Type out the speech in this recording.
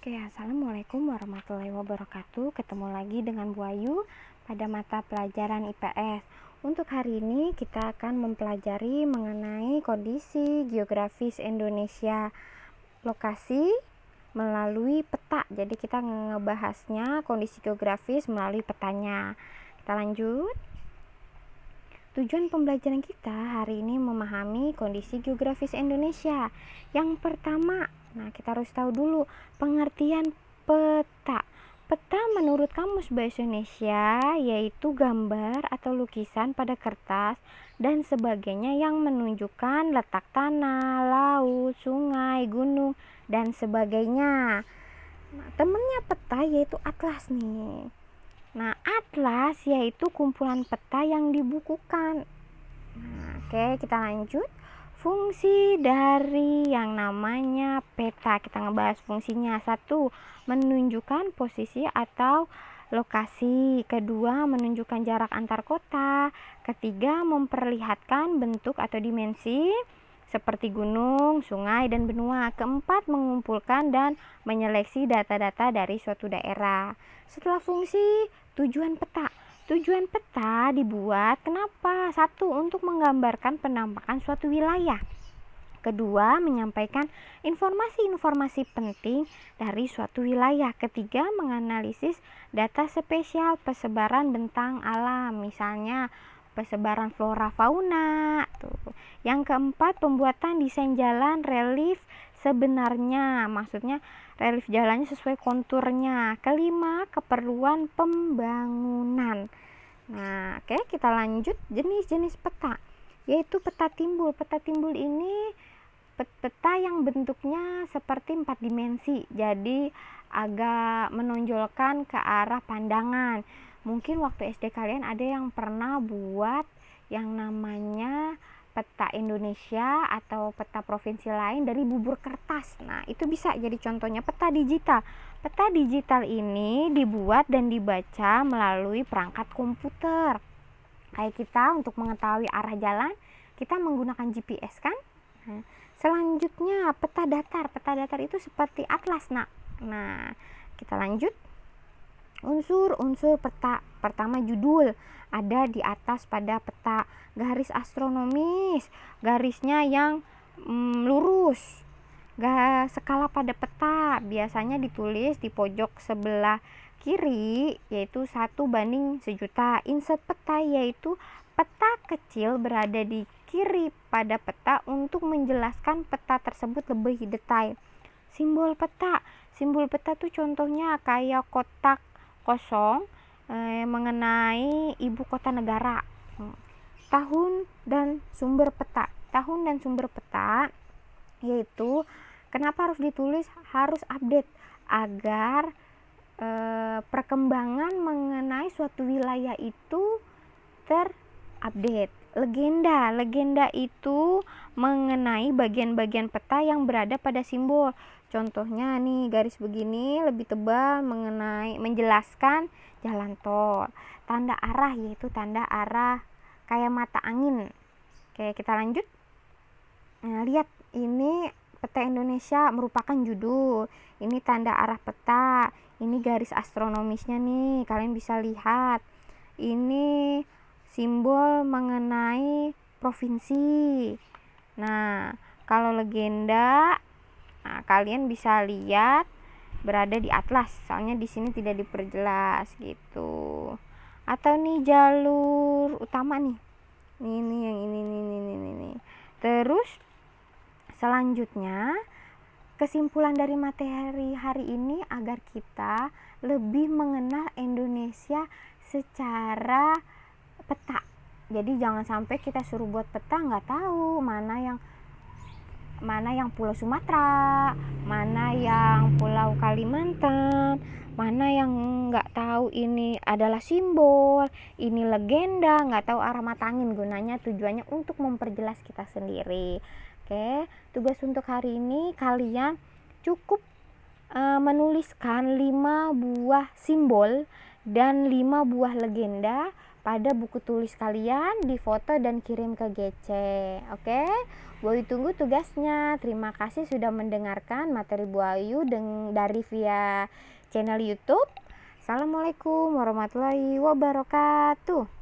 Oke, assalamualaikum warahmatullahi wabarakatuh. Ketemu lagi dengan Bu Ayu pada mata pelajaran IPS. Untuk hari ini kita akan mempelajari mengenai kondisi geografis Indonesia, lokasi melalui peta. Jadi kita ngebahasnya kondisi geografis melalui petanya. Kita lanjut. Tujuan pembelajaran kita hari ini memahami kondisi geografis Indonesia. Yang pertama, kita harus tahu dulu pengertian peta. Peta menurut Kamus Bahasa Indonesia yaitu gambar atau lukisan pada kertas dan sebagainya yang menunjukkan letak tanah, laut, sungai, gunung, dan sebagainya. Temennya peta yaitu atlas nih. Atlas yaitu kumpulan peta yang dibukukan. Oke, kita lanjut. Fungsi dari yang namanya peta, kita ngebahas fungsinya. 1. Menunjukkan posisi atau lokasi. 2. Menunjukkan jarak antar kota. 3. Memperlihatkan bentuk atau dimensi seperti gunung, sungai, dan benua. 4. Mengumpulkan dan menyeleksi data-data dari suatu daerah. Setelah fungsi, tujuan peta. Tujuan peta dibuat kenapa? 1. Untuk menggambarkan penampakan suatu wilayah. 2. Menyampaikan informasi-informasi penting dari suatu wilayah. 3. Menganalisis data spesial persebaran bentang alam, misalnya persebaran flora fauna. Yang 4. Pembuatan desain jalan relief sebenarnya, maksudnya relief jalannya sesuai konturnya. 5. Keperluan pembangunan. Oke, kita lanjut jenis-jenis peta, yaitu peta timbul. Peta timbul ini peta yang bentuknya seperti 4 dimensi, jadi agak menonjolkan ke arah pandangan. Mungkin waktu SD kalian ada yang pernah buat yang namanya peta Indonesia atau peta provinsi lain dari bubur kertas. Itu bisa jadi contohnya peta digital. Peta digital ini dibuat dan dibaca melalui perangkat komputer. Kayak kita untuk mengetahui arah jalan, kita menggunakan GPS kan? Selanjutnya peta datar. Peta datar itu seperti atlas. Kita lanjut. Unsur-unsur peta. Pertama, judul ada di atas pada peta. Garis astronomis, garisnya yang lurus. Skala pada peta biasanya ditulis di pojok sebelah kiri, yaitu 1:1.000.000. Insert peta yaitu peta kecil berada di kiri pada peta untuk menjelaskan peta tersebut lebih detail. Simbol peta. Simbol peta tuh contohnya kayak kotak kosong mengenai ibu kota negara. Tahun dan sumber peta. Tahun dan sumber peta yaitu kenapa harus ditulis, harus update agar perkembangan mengenai suatu wilayah itu terupdate. Legenda itu mengenai bagian-bagian peta yang berada pada simbol. Contohnya nih, garis begini lebih tebal menjelaskan jalan tol. Tanda arah yaitu tanda arah kayak mata angin. Oke, kita lanjut. Lihat, ini peta Indonesia merupakan judul. Ini tanda arah peta. Ini garis astronomisnya nih, kalian bisa lihat. Ini simbol mengenai provinsi. Kalau legenda, kalian bisa lihat berada di atlas, soalnya di sini tidak diperjelas gitu. Atau nih jalur utama nih. Ini yang ini. Terus selanjutnya kesimpulan dari materi hari ini agar kita lebih mengenal Indonesia secara peta. Jadi jangan sampai kita suruh buat peta nggak tahu mana yang Pulau Sumatera, mana yang Pulau Kalimantan, mana yang nggak tahu ini adalah simbol, ini legenda, nggak tahu arah mata angin. Gunanya tujuannya untuk memperjelas kita sendiri. Oke, tugas untuk hari ini kalian cukup menuliskan 5 buah simbol dan 5 buah legenda pada buku tulis kalian, difoto dan kirim ke GC. Oke, Bu Ayu tunggu tugasnya. Terima kasih sudah mendengarkan materi Bu Ayu dari via channel YouTube. Assalamualaikum warahmatullahi wabarakatuh.